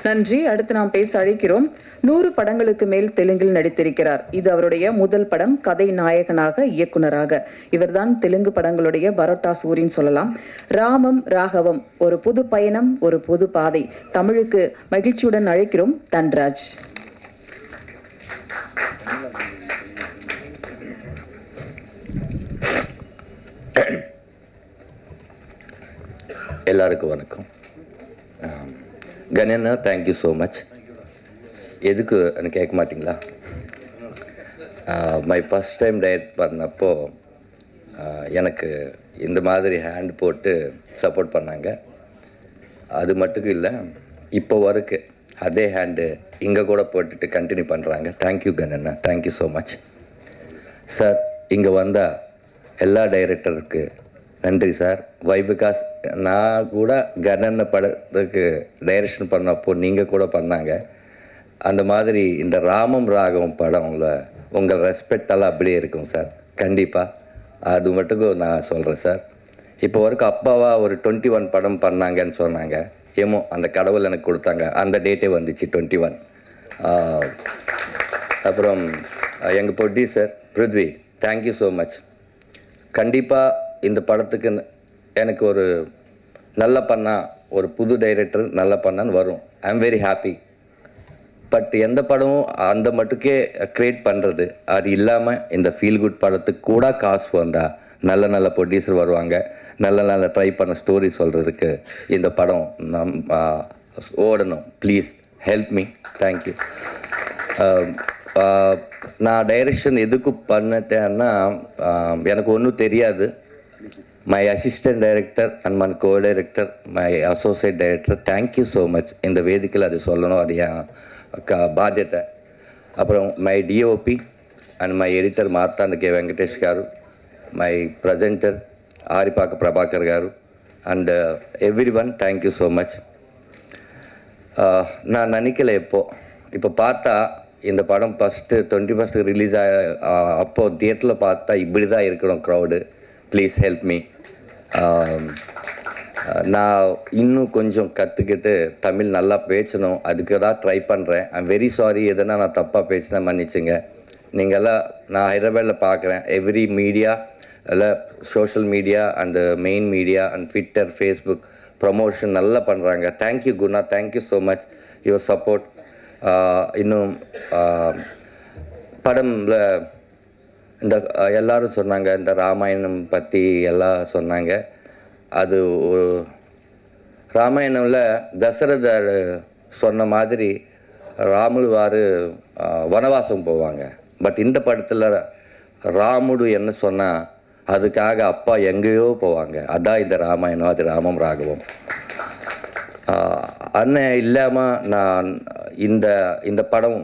நன்றி. அடுத்து நாம் பேச அழைக்கிறோம். 100 படங்களுக்கு மேல் தெலுங்கில் நடித்திருக்கிறார். இது அவருடைய முதல் படம். கதை நாயகனாக, இயக்குனராக. இவர்தான் தெலுங்கு படங்களுடைய பரோட்டா சூரின்னு சொல்லலாம். ராமம் ராகவம், ஒரு புது பயணம், ஒரு புது பாதை. தமிழுக்கு மகிழ்ச்சியுடன் அழைக்கிறோம் தன்ராஜ். எல்லாருக்கும் வணக்கம். கணேண்ணா, தேங்க்யூ ஸோ மச். எதுக்கு கேட்க மாட்டிங்களா? மை ஃபஸ்ட் டைம் டயட் பண்ணப்போ எனக்கு இந்த மாதிரி ஹேண்ட் போட்டு சப்போர்ட் பண்ணாங்க. அது மட்டும் இல்லை, இப்போ வரைக்கும் அதே ஹேண்டு இங்கே கூட போட்டுட்டு கண்டினியூ பண்ணுறாங்க. தேங்க்யூ கணேண்ணா, தேங்க்யூ ஸோ மச் சார். இங்கே வந்த எல்லா டைரக்டருக்கு நன்றி சார். வை பிகாஸ் நான் கூட கணன்ன படத்துக்கு டைரக்ஷன் பண்ணப்போ நீங்கள் கூட பண்ணாங்க. அந்த மாதிரி இந்த ராமம் ராகவம் படம்ல உங்கள் ரெஸ்பெக்ட் எல்லாம் அப்படியே இருக்கும் சார். கண்டிப்பாக அது மட்டும் நான் சொல்கிறேன் சார். இப்போ வரைக்கும் அப்பாவா ஒரு 21 படம் பண்ணாங்கன்னு சொன்னாங்க. ஏமோ அந்த கடவுள் எனக்கு கொடுத்தாங்க, அந்த டேட்டே வந்துச்சு 21. அப்புறம் எங்கள் producer Prithvi, thank you so much. கண்டிப்பாக இந்த படத்துக்கு எனக்கு ஒரு நல்ல பண்ணா, ஒரு புது டைரக்டர் நல்ல பண்ணான்னு வரும். I am very happy. But எந்த படமும் அந்த மட்டுக்கே க்ரியேட் பண்ணுறது, அது இல்லாமல் இந்த ஃபீல் குட் படத்துக்கு கூட காசு வந்தால் நல்ல நல்ல ப்ரொடியூசர் வருவாங்க. நல்ல நல்ல ட்ரை பண்ண ஸ்டோரி சொல்கிறதுக்கு இந்த படம் ஓடணும். Please help me. தேங்க்யூ. நான் டைரக்ஷன் எதுக்கு பண்ணிட்டேன்னா, எனக்கு ஒன்றும் தெரியாது. My assistant director and my co director, my associate director, thank you so much. இந்த வேதிக்கையில் அது சொல்லணும், அது என் బాధ్యత. அப்புறம் my DOP and my editor Marthanda K Venkatesh గారు, మై ప్రజెంటర్ ఆరిపాక ప్రభాకర్ గారు and everyone, thank you so much. நான் நினைக்கல இப்போ பார்த்தா இந்த படம் ஃபஸ்ட்டு 21 ரிலீஸ் அப்போது தியேட்டரில் பார்த்தா இப்படி தான் இருக்கணும் க்ரௌடு. Please help me. நான் இன்னும் கொஞ்சம் கற்றுக்கிட்டு தமிழ் நல்லா பேசணும், அதுக்கு தான் ட்ரை பண்ணுறேன். ஐம் வெரி சாரி, எதனா நான் தப்பாக பேசினா மன்னிச்சுங்க. நீங்கள்லாம் நான் ஹைதராபாத்தில் பார்க்குறேன், எவ்ரி மீடியா எல்லாம் social media and main media and Twitter, Facebook promotion நல்லா பண்ணுறாங்க. Thank you Guna, thank you so much your support. இன்னும் படமில் இந்த எல்லோரும் சொன்னாங்க, இந்த ராமாயணம் பற்றி எல்லாம் சொன்னாங்க. அது ராமாயணமில் தசரதர் சொன்ன மாதிரி ராமுவார் வனவாசம் போவாங்க. பட் இந்த படத்தில் ராமுடு என்ன சொன்னால் அதுக்காக அப்பா எங்கேயோ போவாங்க. அதான் இந்த ராமாயணம், அது ராமம் ராகவம். அண்ணன் இல்லாமல் நான் இந்த படம்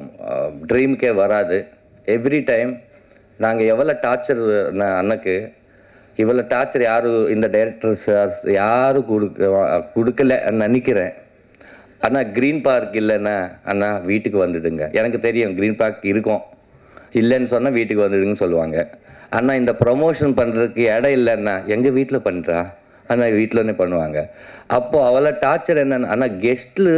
ட்ரீமுக்கே வராது. எவ்ரி டைம் நாங்கள் எவ்வளோ டார்ச்சர் அண்ணக்கு, இவ்வளோ டார்ச்சர் யாரும் இந்த டைரக்டர்ஸ் யாரும் கொடுக்கலன்னு நினைக்கிறேன். ஆனால் க்ரீன் பார்க் இல்லைன்னா அண்ணா வீட்டுக்கு வந்துடுங்க. எனக்கு தெரியும் க்ரீன் பார்க் இருக்கும், இல்லைன்னு சொன்னால் வீட்டுக்கு வந்துடுங்கன்னு சொல்லுவாங்க. ஆனால் இந்த ப்ரொமோஷன் பண்ணுறதுக்கு இடம் இல்லைன்னா எங்கள் வீட்டில் பண்ணுறா, ஆனால் வீட்டிலனே பண்ணுவாங்க. அப்போது அவ்வளோ டார்ச்சர் என்னென்னு, ஆனால் கெஸ்ட்டில்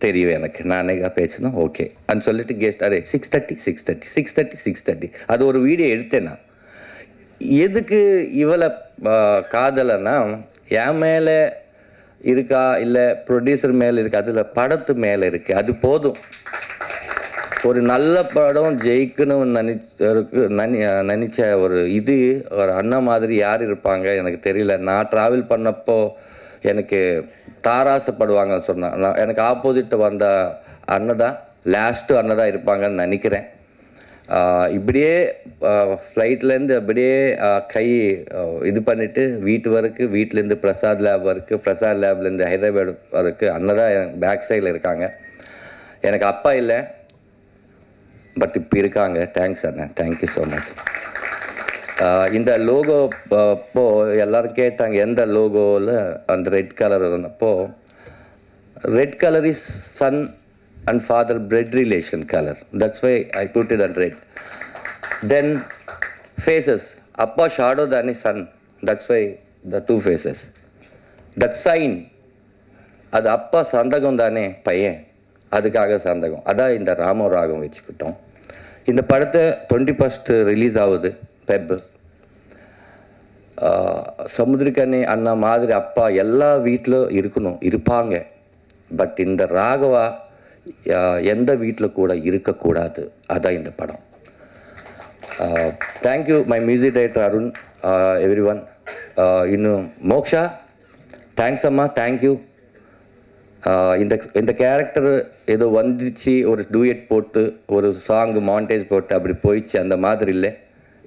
தெரியும் எனக்கு. நானே பேசணும் ஓகே அன்னு சொல்லிட்டு கெஸ்ட் அரே 6:30 அது ஒரு வீடியோ எடுத்தேன் நான். எதுக்கு இவ்வளோ காதலைன்னா, என் மேலே இருக்கா இல்லை ப்ரொடியூசர் மேலே இருக்கா, அதில் படத்து மேலே இருக்குது, அது போதும். ஒரு நல்ல படம் ஜெயிக்கணும்னு நினச்ச ஒரு ஒரு அண்ணன் மாதிரி யார் இருப்பாங்க எனக்கு தெரியல. நான் ட்ராவல் பண்ணப்போ எனக்கு தாராசப்படுவாங்கன்னு சொன்னேன். எனக்கு ஆப்போசிட் வந்த அண்ணன் தான் லாஸ்ட்டு அண்ணன் தான் இருப்பாங்கன்னு நினைக்கிறேன். இப்படியே ஃப்ளைட்லேருந்து அப்படியே கை இது பண்ணிவிட்டு வீட்டிலேருந்து பிரசாத் லேப் வரைக்கும், பிரசாத் லேப்லேருந்து ஹைதராபாத் வரைக்கும் அண்ணன் தான் எனக்கு பேக் சைடில் இருக்காங்க. எனக்கு அப்பா இல்லை, பட் இப்போ இருக்காங்க. தேங்க்ஸ் அண்ணன், தேங்க்யூ ஸோ மச். இந்த லோகோ அப்போது எல்லோரும் கேட்டாங்க எந்த லோகோவில் அந்த ரெட் கலர் இருந்தப்போ, red colour is son and father blood relation color, that's why I put it on red. Then faces, appa shadow dani sun, that's why the two faces. That sign, அது அப்பா சந்தகம் தானே பையன், அதுக்காக சந்தகம். அதான் இந்த ராம ராகம் வச்சுக்கிட்டோம். இந்த படத்தை 21st ரிலீஸ் ஆகுது பெப். சமுத்திரக்கனி அண்ணா மாதிரி அப்பா எல்லா வீட்டிலும் இருப்பாங்க. பட் இந்த ராகவா எந்த வீட்டில் கூட இருக்கக்கூடாது. அதான் இந்த படம். Thank you my music director Arun, every one. இன்னும் மோக்ஷா, தேங்க்ஸ் அம்மா, தேங்க்யூ. இந்த கேரக்டர் ஏதோ வந்துச்சு, ஒரு டூயட் போட்டு ஒரு சாங் மாண்டேஜ் போட்டு அப்படி போயிடுச்சு, அந்த மாதிரி இல்லை.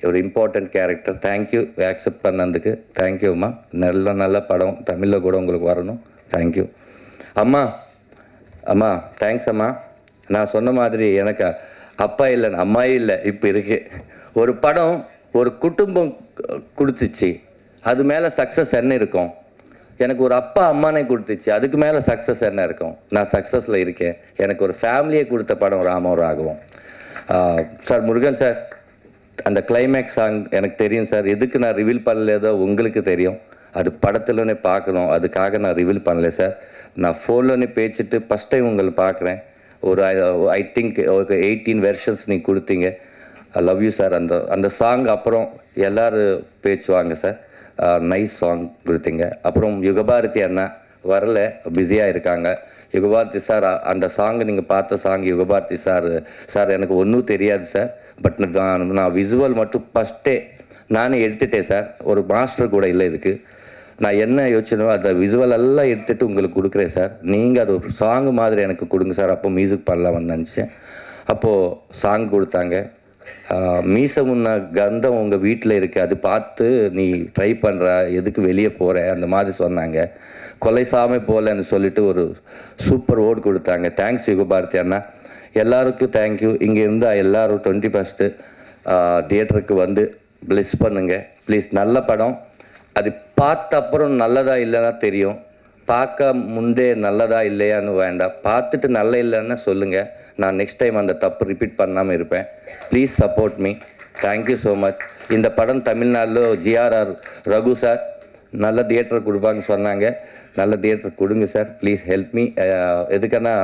ஒரு இம்பார்ட்டண்ட் கேரக்டர். தேங்க்யூ ஆக்செப்ட் பண்ணதுக்கு. தேங்க்யூ அம்மா. நல்ல படம் தமிழில் கூட உங்களுக்கு வரணும். தேங்க்யூ அம்மா. அம்மா தேங்க்ஸ் அம்மா. நான் சொன்ன மாதிரி எனக்கு அப்பா இல்லை, அம்மாயே இல்லை, இப்போ இருக்கு. ஒரு படம் ஒரு குடும்பம் கொடுத்துச்சு, அது மேலே சக்ஸஸ் என்ன இருக்கும்? எனக்கு ஒரு அப்பா அம்மானே கொடுத்துச்சு, அதுக்கு மேலே சக்ஸஸ் என்ன இருக்கும்? நான் சக்ஸஸில் இருக்கேன். எனக்கு ஒரு ஃபேமிலியை கொடுத்த படம் ராம ராகவம். சார் முருகன் சார், அந்த கிளைமேக்ஸ் சாங் எனக்கு தெரியும் சார். எதுக்கு நான் ரிவீல் பண்ணலேதோ உங்களுக்கு தெரியும். அது படத்துலனே பார்க்கணும், அதுக்காக நான் ரிவீல் பண்ணல சார். நான் ஃபோன்லனே பேசிட்டு ஃபஸ்ட் டைம் உங்களை பார்க்குறேன். ஒரு ஐ திங்க் ஒரு 18 வெர்ஷன்ஸ் நீங்கள் கொடுத்தீங்க. I love you sir. அந்த சாங் அப்புறம் எல்லோரும் பேசுவாங்க சார். நைஸ் சாங் கொடுத்தீங்க. அப்புறம் யுகபாரதி அண்ணா வரல, பிஸியாக இருக்காங்க. யுகபாரதி சார், அந்த சாங் நீங்கள் பார்த்த சாங் யுகபாரதி சார். சார் எனக்கு ஒன்றும் தெரியாது சார். பட் நான் விசுவல் மட்டும் ஃபஸ்ட்டே நானே எடுத்துட்டேன் சார். ஒரு மாஸ்டர் கூட இல்லை இதுக்கு. நான் என்ன யோசிச்சனோ அந்த விசுவல் எல்லாம் எடுத்துகிட்டு உங்களுக்கு கொடுக்குறேன் சார். நீங்கள் அது ஒரு சாங் மாதிரி எனக்கு கொடுங்க சார். அப்போ மியூசிக் பண்ணலாம்னு நினச்சேன். அப்போது சாங் கொடுத்தாங்க. மீச முன்ன கந்தம் உங்கள் வீட்டில் இருக்குது, அது பார்த்து நீ ட்ரை பண்ணுற, எதுக்கு வெளியே போகிற, அந்த மாதிரி சொன்னாங்க. கொலை சாமை போலன்னு சொல்லிட்டு ஒரு சூப்பர் ஓடு கொடுத்தாங்க. தேங்க்ஸ் யுகபாரதி அண்ணா. எல்லாருக்கும் தேங்க்யூ. இங்கே இருந்தால் எல்லோரும் 21st தியேட்டருக்கு வந்து ப்ளெஸ் பண்ணுங்க ப்ளீஸ். நல்ல படம். அது பார்த்த அப்புறம் நல்லதா இல்லைன்னா தெரியும். பார்க்க முந்தே நல்லதா இல்லையான்னு வேண்டாம், பார்த்துட்டு நல்ல இல்லைன்னா சொல்லுங்கள். நான் நெக்ஸ்ட் டைம் அந்த தப்பு ரிப்பீட் பண்ணாமல் இருப்பேன். Please support me. Thank you so much. இந்த படம் தமிழ்நாட்டில் ஜிஆர்ஆர் ரகு சார் நல்ல தியேட்டர் கொடுப்பாங்கன்னு சொன்னாங்க. நல்ல தியேட்டர் கொடுங்க சார். Please help me. எதுக்குன்னா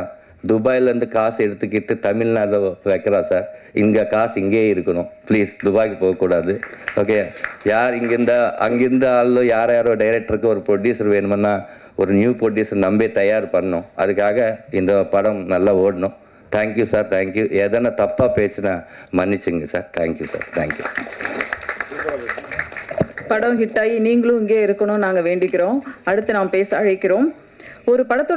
துபாயிலேருந்து காசு எடுத்துக்கிட்டு தமிழ்நாட்டில் வைக்கிறா சார். இங்கே காசு இங்கேயே இருக்கணும். ப்ளீஸ் துபாய்க்கு போகக்கூடாது. ஓகே. யார் இங்கேருந்தா அங்கேருந்து ஆளோ யாரோ டைரக்டருக்கு ஒரு ப்ரொடியூசர் வேணுமுன்னா ஒரு நியூ ப்ரொடியூசர் நம்பி தயார் பண்ணணும். அதுக்காக இந்த படம் நல்லா ஓடணும். Thank you sir. தேங்க்யூ. எதனா தப்பாக பேசினா மன்னிச்சுங்க சார். Thank you sir. தேங்க்யூ. படம் ஹிட் ஆகி நீங்களும் இங்கே இருக்கணும் நாங்கள் வேண்டிக்கிறோம். அடுத்து நாம் பேச அழைக்கிறோம். ஒரு படத்தோட